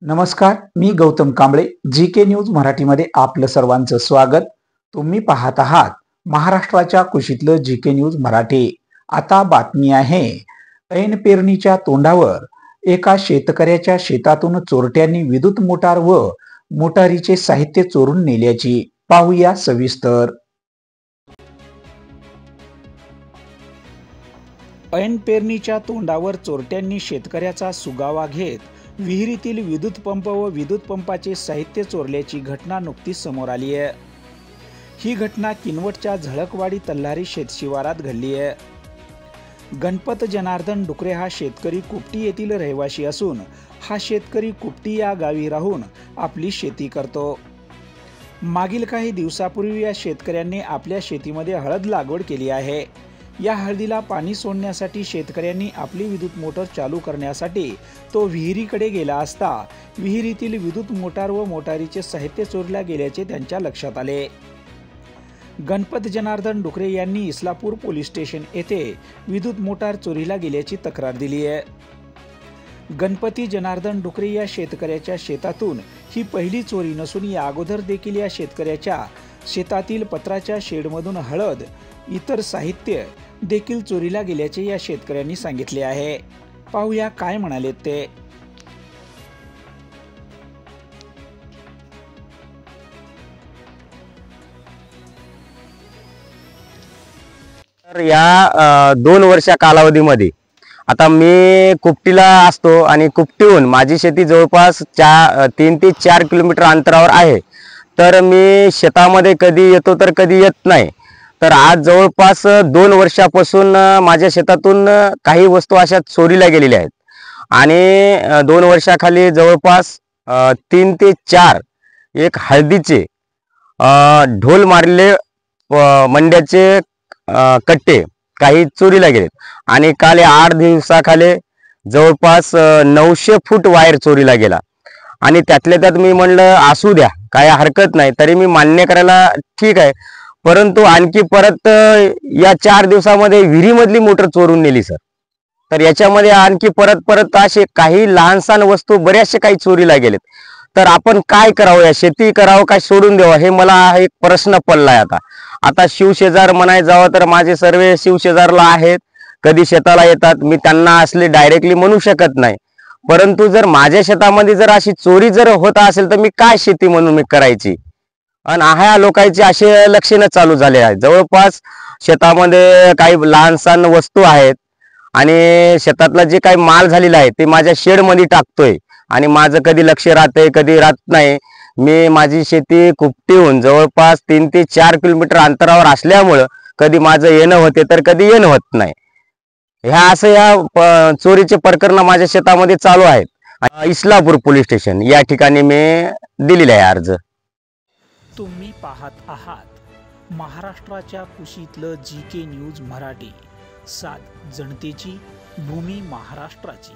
नमस्कार, मी गौतम कांबळे. जी के न्यूज मराठीमध्ये आपलं सर्वांचं स्वागत. तुम्ही पाहत आहात महाराष्ट्राच्या कुशीतलं जी के न्यूज मराठी. आता बातमी आहे, ऐन पेरणीच्या तोंडावर एका शेतकऱ्याच्या शेतातून चोरट्यांनी विद्युत मोटार व मोटारीचे साहित्य चोरून नेल्याची. पाहूया सविस्तर. ऐन पेरणीच्या तोंडावर चोरट्यांनी शेतकऱ्याचा सुगावा घेत विहिरीतील विद्युत पंप व विद्युत पंपाचे साहित्य चोरल्याची घटना नुकतीच समोर आली आहे. ही घटना किनवटच्या झळकवाडी तल्हारी शेतशिवारात घडली आहे. गणपत जनार्दन डुकरे हा शेतकरी कुपटी येथील रहिवासी असून हा शेतकरी कुपटी या गावी राहून आपली शेती करतो. मागील काही दिवसापूर्वी या शेतकऱ्यांनी आपल्या शेतीमध्ये हळद लागवड केली आहे. या हळदीला पाणी सोडण्यासाठी शेतकऱ्यांनी आपली विद्युत मोटर चालू करण्यासाठी तो विहिरीकडे गेला असता विहिरीतील विद्युत मोटार व मोटारीचे साहित्य चोरल्या गेल्याचे त्यांच्या लक्षात आले. गणपत जनार्दन डुकरे यांनी इस्लापूर पोलीस स्टेशन येथे विद्युत मोटार चोरीला गेल्याची तक्रार दिली आहे. गणपती जनार्दन डुकरे या शेतकऱ्याच्या शेतातून ही पहिली चोरी नसून या अगोदर देखील या शेतकऱ्याच्या शेतातील पत्राच्या शेडमधून हळद इतर साहित्य देखील चोरीला गेल्याचे या शेतकऱ्यांनी सांगितले आहे. पाहूया काय म्हणाले ते. तर या 2 वर्षा कालावधीमध्ये आता मी कुपटीला असतो आणि कुपटीहून माझी शेती जवळपास 3 ते 4 किलोमीटर अंतरावर आहे. तर मी शेतामध्ये कधी येतो तर कधी येत नाही. तर आज जवळपास 2 वर्षापासून माझ्या शेतातून काही वस्तू अशा चोरीला गेलेल्या आहेत आणि 2 वर्षाखाली जवळपास 3 ते 4 एक हळदीचे ढोल मारलेले मंड्याचे कट्टे काही चोरीला गेलेत आणि काल 8 दिवसाखाली जवळपास 900 फूट वायर चोरीला गेला. आणि त्यातल्या त्यात मी म्हणलं असू द्या, काय हरकत नाही, तरी मी मान्य करायला ठीक आहे. परंतु आणखी परत या 4 दिवसामध्ये विहिरीमधली मोटर चोरून नेली सर. तर याच्यामध्ये आणखी परत असे काही लहानसहान वस्तू बऱ्याचशा काही चोरीला गेलेत. तर आपण काय करावं, या शेती करावं काय सोडून द्यावं, हे मला एक प्रश्न पडलाय. आता शिवशेजार म्हणाय जावं तर माझे सर्व शिवशेजारला आहेत, कधी शेताला येतात. मी त्यांना असले डायरेक्टली म्हणू शकत नाही. परंतु जर माझ्या शेतामध्ये जर अशी चोरी जर होत असेल तर मी काय शेती म्हणून मी करायची. आणि ह्या लोकांचे असे लक्षणं चालू झाले आहेत. जवळपास शेतामध्ये काही लहानसहान वस्तू आहेत आणि शेतातला जे काही माल झालेला आहे ते माझ्या शेडमध्ये टाकतोय आणि माझं कधी लक्ष राहतंय कधी राहत नाही. मी माझी शेती कुपटीहून जवळपास 3 ते 4 किलोमीटर अंतरावर असल्यामुळं कधी माझं येणं होते तर कधी येणं होत नाही. ह्या असं या चोरीचे प्रकरण माझ्या शेतामध्ये चालू आहेत. इस्लापूर पोलीस स्टेशन या ठिकाणी मी दिलेला आहे अर्ज. तुम्ही पाहत आहात महाराष्ट्राच्या कुशीतलं जी के न्यूज मराठी. सात जनतेची, भूमी महाराष्ट्राची.